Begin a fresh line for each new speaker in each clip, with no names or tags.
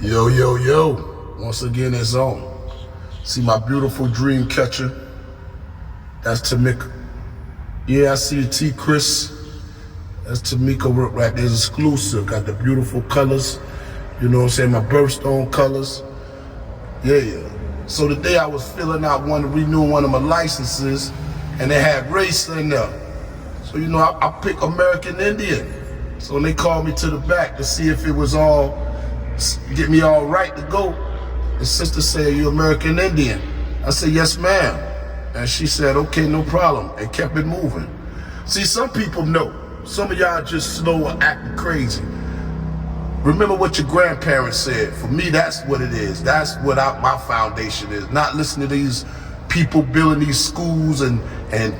Yo, yo, yo. Once again, it's on. See my beautiful dream catcher. That's Tamika. Yeah, I see T. Chris. That's Tamika right there. Exclusive. Got the beautiful colors. You know what I'm saying? My birthstone colors. Yeah. So today I was filling out renewing one of my licenses, and they had race in there. So you know, I picked American Indian. So when they called me to the back to see if it was get me all right to go, the sister said, "Are you American Indian?" I said, "Yes, ma'am." And she said, "Okay, no problem," and kept it moving. See, some people know. Some of y'all just slow or acting crazy. Remember what your grandparents said. For me, that's what it is. That's what my foundation is. Not listening to these people building these schools and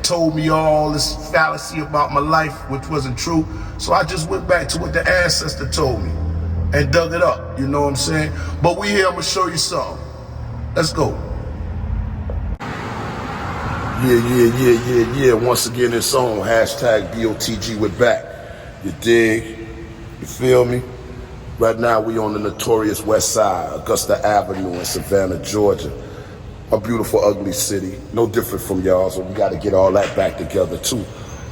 told me all this fallacy about my life, which wasn't true. So I just went back to what the ancestor told me and dug it up, you know what I'm saying? But we here, I'm gonna show you something. Let's go. Yeah. Once again, it's on. Hashtag BOTG, we're back. You dig? You feel me? Right now, we on the notorious West Side, Augusta Avenue in Savannah, Georgia. A beautiful, ugly city. No different from y'all, so we gotta get all that back together too.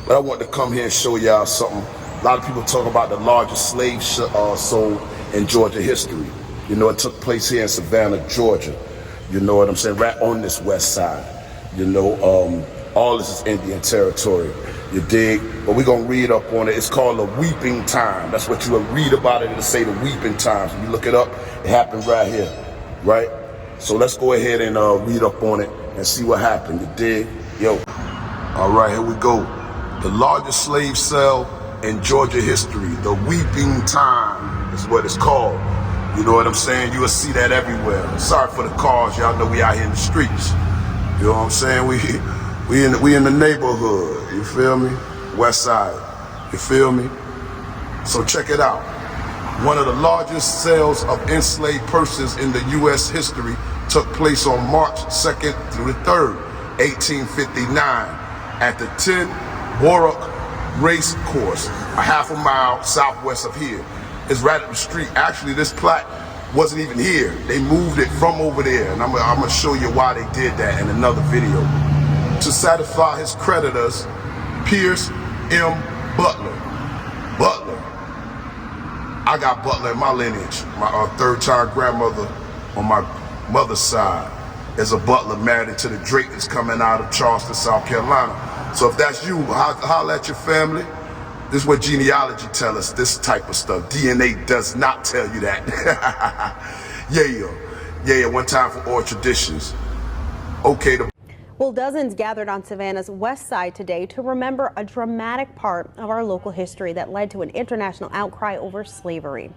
But I want to come here and show y'all something. A lot of people talk about the largest slave sold in Georgia history. You know, it took place here in Savannah, Georgia. You know what I'm saying? Right on this West Side. You know, all this is Indian territory. You dig? But we're gonna read up on it. It's called the Weeping Time. That's what you will read about it. It'll say the Weeping Times. When you look it up, it happened right here, right? So let's go ahead and read up on it and see what happened. You dig? Yo. All right, here we go. The largest slave sale in Georgia history. The Weeping Time is what it's called. You know what I'm saying? You will see that everywhere. Sorry for the cars. Y'all know we out here in the streets. You know what I'm saying? We in the neighborhood. You feel me? West Side. You feel me? So check it out. One of the largest sales of enslaved persons in the U.S. history took place on March 2nd through the 3rd, 1859, at the 10 Warwick Race Course, a half a mile southwest of here. It's right up the street. Actually, this plaque wasn't even here. They moved it from over there, and I'm gonna show you why they did that in another video. To satisfy his creditors, Pierce M. Butler. I got Butler in my lineage. My third-child grandmother on my mother's side is a Butler married into the Draytons coming out of Charleston, South Carolina. So if that's you, holler at your family. This is what genealogy tells us, this type of stuff. DNA does not tell you that. Yeah, one time for all traditions. Okay.
Well, dozens gathered on Savannah's West Side today to remember a dramatic part of our local history that led to an international outcry over slavery.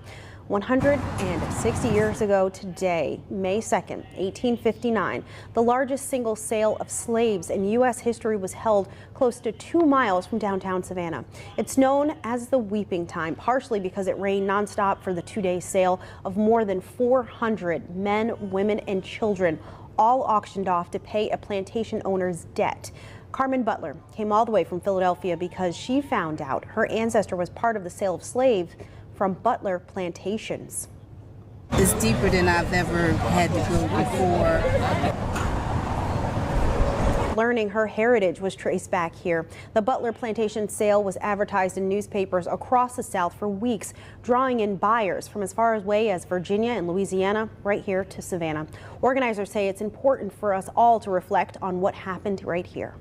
160 years ago today, May 2nd, 1859, the largest single sale of slaves in U.S. history was held close to 2 miles from downtown Savannah. It's known as the Weeping Time, partially because it rained nonstop for the 2-day sale of more than 400 men, women, and children, all auctioned off to pay a plantation owner's debt. Carmen Butler came all the way from Philadelphia because she found out her ancestor was part of the sale of slaves from Butler plantations.
It's deeper than I've ever had to go before.
Learning her heritage was traced back here. The Butler plantation sale was advertised in newspapers across the South for weeks, drawing in buyers from as far away as Virginia and Louisiana, right here to Savannah. Organizers say it's important for us all to reflect on what happened right here.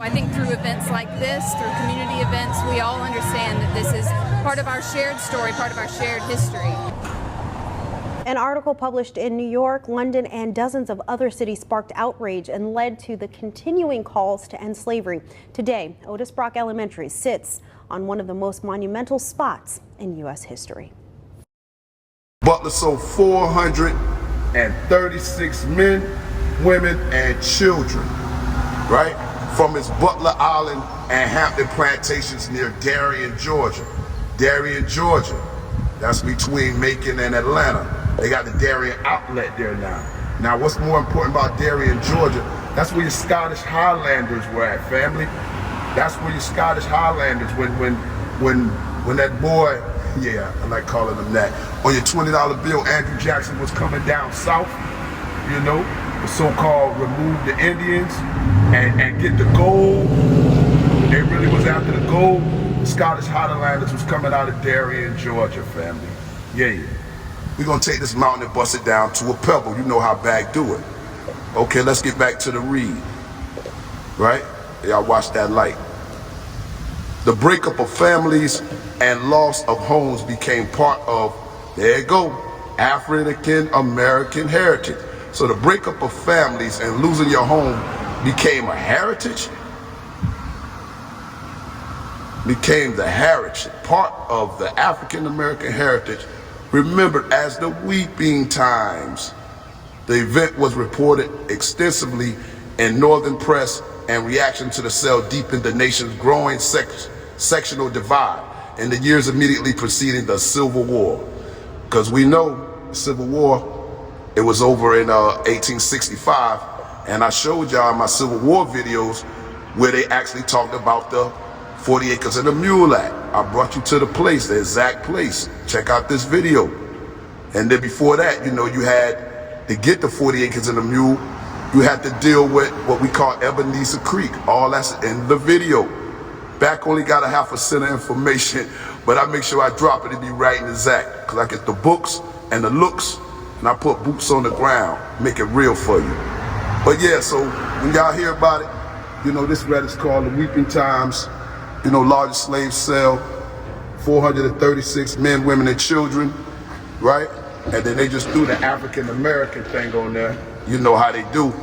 I think through events like this, through community events, we all understand that this is part of our shared story, part of our shared history.
An article published in New York, London, and dozens of other cities sparked outrage and led to the continuing calls to end slavery. Today, Otis Brock Elementary sits on one of the most monumental spots in U.S. history.
Butler sold 436 men, women, and children, right? From his Butler Island and Hampton plantations near Darien, Georgia. That's between Macon and Atlanta. They got the Darien outlet there now. Now, what's more important about Darien, Georgia? That's where your Scottish Highlanders were at, family. That's where your Scottish Highlanders, when that boy Yeah, I like calling them that. On your $20 bill, Andrew Jackson was coming down south, you know, the so-called remove the Indians and get the gold. They really was after the gold. The Scottish Highlanders was coming out of Darien, Georgia, family. Yeah. We're gonna take this mountain and bust it down to a pebble. You know how Bag do it. Okay, let's get back to the read. Right? Y'all watch that light. The breakup of families and loss of homes became part of, there you go, African American heritage. So the breakup of families and losing your home became a heritage? Became the heritage, part of the African American heritage, remembered as the Weeping Times. The event was reported extensively in Northern press, and reaction to the cell deepened the nation's growing sectional divide in the years immediately preceding the Civil War. Because we know the Civil War, it was over in 1865, and I showed y'all my Civil War videos where they actually talked about the 40 Acres and a Mule Act. I brought you to the place, the exact place. Check out this video. And then before that, you know, you had to get the 40 Acres and a Mule, you had to deal with what we call Ebenezer Creek. All that's in the video. Back only got a half a cent of information, but I make sure I drop it to be right and exact, because I get the books and the looks, and I put boots on the ground, make it real for you. But yeah, so when y'all hear about it, you know, this red is called the Weeping Times, you know, largest slave cell, 436 men, women, and children, right? And then they just threw the African American thing on there. You know how they do.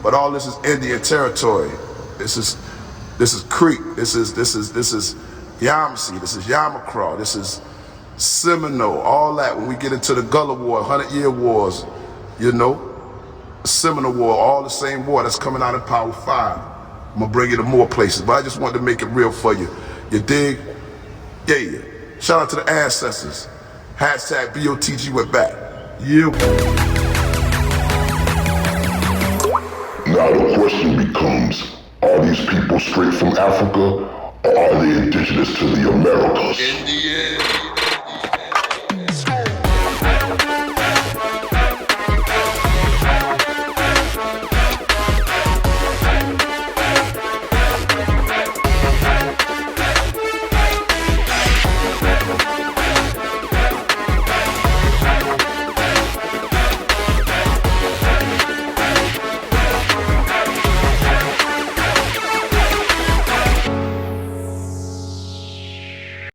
But all this is Indian territory. This is Creek. This is Yamasee. This is Yamacraw. This is Seminole. All that. When we get into the Gullah War, 100-Year Wars, you know, Seminole War, all the same war that's coming out of Power 5. I'm gonna bring you to more places, but I just wanted to make it real for you. You dig? Yeah. Shout out to the ancestors. Hashtag BOTG we're back. Yeah.
Now the question becomes, are these people straight from Africa, or are they indigenous to the Americas?